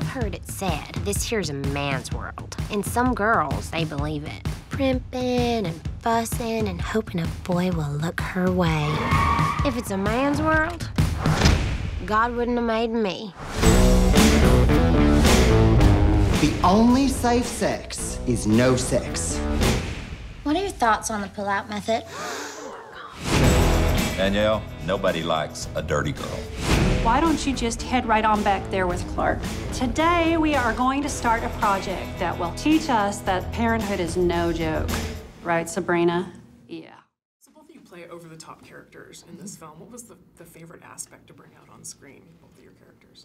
I've heard it said this here's a man's world, and some girls, they believe it. Primping and fussing and hoping a boy will look her way. If it's a man's world, God wouldn't have made me. The only safe sex is no sex. What are your thoughts on the pull-out method? Danielle, nobody likes a dirty girl. Why don't you just head right on back there with Clark? Today, we are going to start a project that will teach us that parenthood is no joke. Right, Sabrina? Yeah. So both of you play over-the-top characters in this film. What was the favorite aspect to bring out on screen, both of your characters?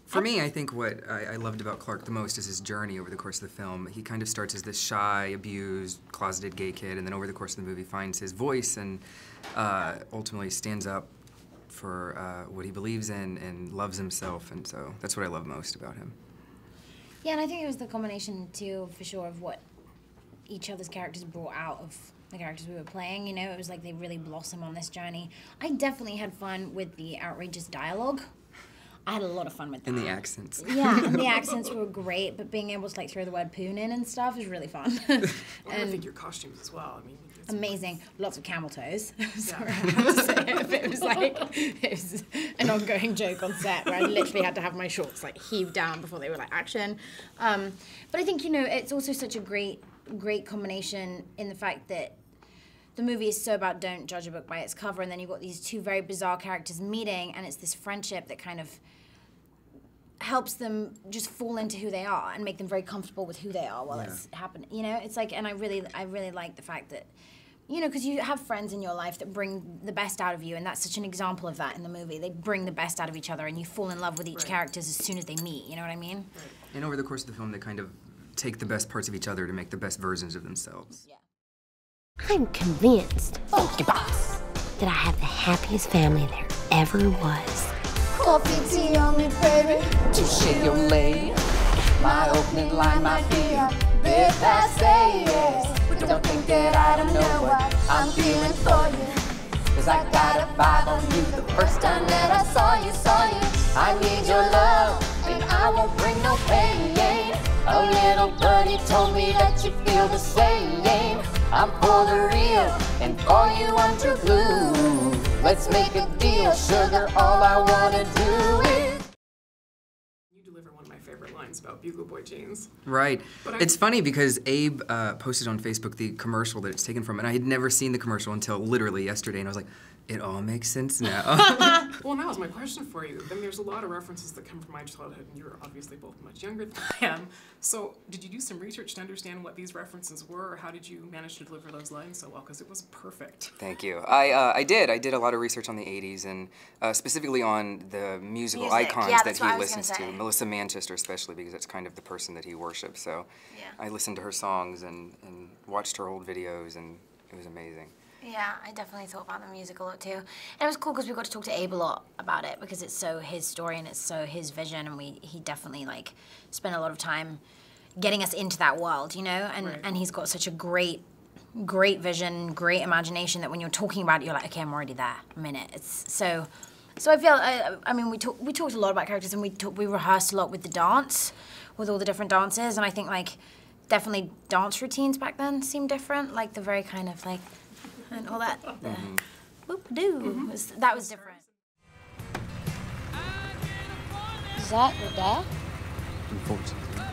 For me, I think what I loved about Clark the most is his journey over the course of the film. He kind of starts as this shy, abused, closeted gay kid, and then over the course of the movie finds his voice and ultimately stands up for what he believes in and loves himself, and so that's what I love most about him. Yeah, and I think it was the combination, too, for sure, of what each other's characters brought out of the characters we were playing. You know, it was like they really blossom on this journey. I definitely had fun with the outrageous dialogue. I had a lot of fun with that. And the accents. Yeah, and the accents were great, but being able to like throw the word poon in and stuff is really fun. And I think your costumes as well. I mean, it's amazing. Lots of camel toes. Sorry, I have to say it. It was like, it was an ongoing joke on set where I literally had to have my shorts like heaved down before they were like action. But I think, you know, it's also such a great combination in the fact that the movie is so about don't judge a book by its cover, and then you've got these two very bizarre characters meeting, and it's this friendship that kind of helps them just fall into who they are and make them very comfortable with who they are while it's happening. You know, it's like, and I really like the fact that, you know, because you have friends in your life that bring the best out of you, and that's such an example of that in the movie. They bring the best out of each other, and you fall in love with each character as soon as they meet. You know what I mean? And over the course of the film, they kind of take the best parts of each other to make the best versions of themselves. Yeah. I'm convinced, Funky Boss, that I have the happiest family there ever was. Coffee, tea on me, baby, to share your lay. My opening line might be a bit passe, yes, but don't think that I don't know what I'm feeling for you. Cause I got a vibe on you the first time that I saw you. I need your love, and I won't bring no pain. A little birdie told me that you feel the same. I'm for the real, and for you I'm true blue. Let's make a deal, sugar, all I wanna do is... You deliver one of my favorite lines about Bugle Boy jeans. Right. It's funny because Abe posted on Facebook the commercial that it's taken from, and I had never seen the commercial until literally yesterday, and I was like, it all makes sense now. Well, now is my question for you. I mean, there's a lot of references that come from my childhood, and you're obviously both much younger than I am. So, did you do some research to understand what these references were, or how did you manage to deliver those lines so well? Because it was perfect. Thank you. I did a lot of research on the 80s, and specifically on the musical icons that he listens to. Melissa Manchester especially, because that's kind of the person that he worships. So I listened to her songs and watched her old videos, and it was amazing. Yeah, I definitely thought about the music a lot too. And it was cool because we got to talk to Abe a lot about it because it's so his story and it's so his vision, and he definitely like spent a lot of time getting us into that world, you know? And he's got such a great vision, great imagination that when you're talking about it, you're like, okay, I'm already there. I'm in it. It's so I feel, I mean, we talked a lot about characters, and we rehearsed a lot with the dance, with all the different dances, and I think like definitely dance routines back then seemed different, like the very kind of like, and all that, whoop-a-doo, that was different. Is that your dad? Unfortunately.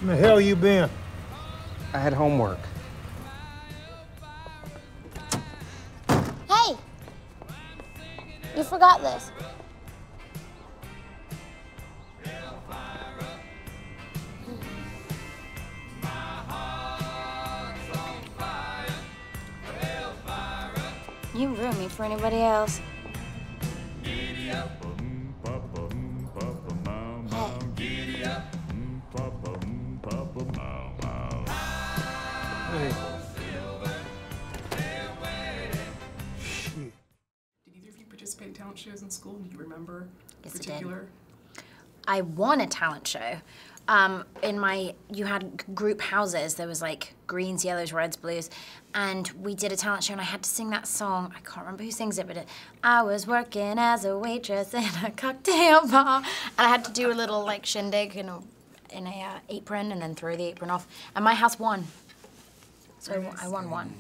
Where the hell you been? I had homework. Hey! You forgot this. You ruined me for anybody else. Hey. Did either of you participate in talent shows in school? Do you remember Yes, particular? I won a talent show. You had group houses. There was like greens, yellows, reds, blues. And we did a talent show and I had to sing that song. I can't remember who sings it, but I was working as a waitress in a cocktail bar. And I had to do a little like shindig in a apron and then throw the apron off. And my house won. So I won one.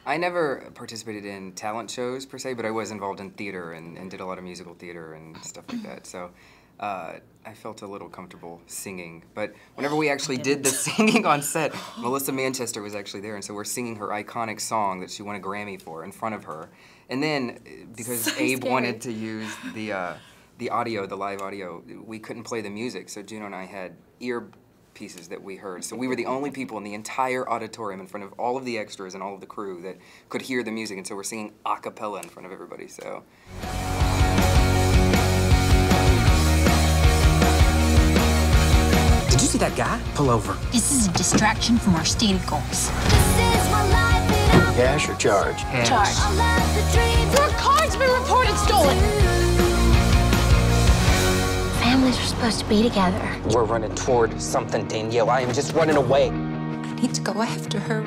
I never participated in talent shows per se, but I was involved in theater and did a lot of musical theater and stuff like that. So I felt a little comfortable singing. But whenever we actually did the singing on set, Melissa Manchester was actually there, and so we're singing her iconic song that she won a Grammy for in front of her. And then, because So Abe scary. wanted to use the audio, the live audio, we couldn't play the music, so Juno and I had earpieces that we heard. So we were the only people in the entire auditorium in front of all of the extras and all of the crew that could hear the music, and so we're singing a cappella in front of everybody, so. Did you see that guy? Pull over. This is a distraction from our stated goals. Cash or charge? Charge. Your car's been reported stolen. Families are supposed to be together. We're running toward something, Danielle. I am just running away. I need to go after her.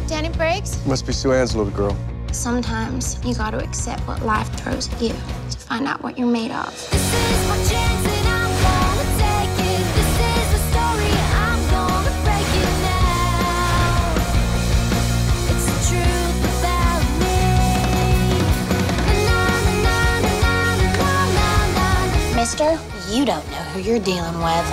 Danny Briggs? Must be Sue Ann's little girl. Sometimes you gotta accept what life throws at you to find out what you're made of. This is my chance and I'm gonna take it. This is the story, I'm gonna break it now. It's the truth about me. Mister, you don't know who you're dealing with.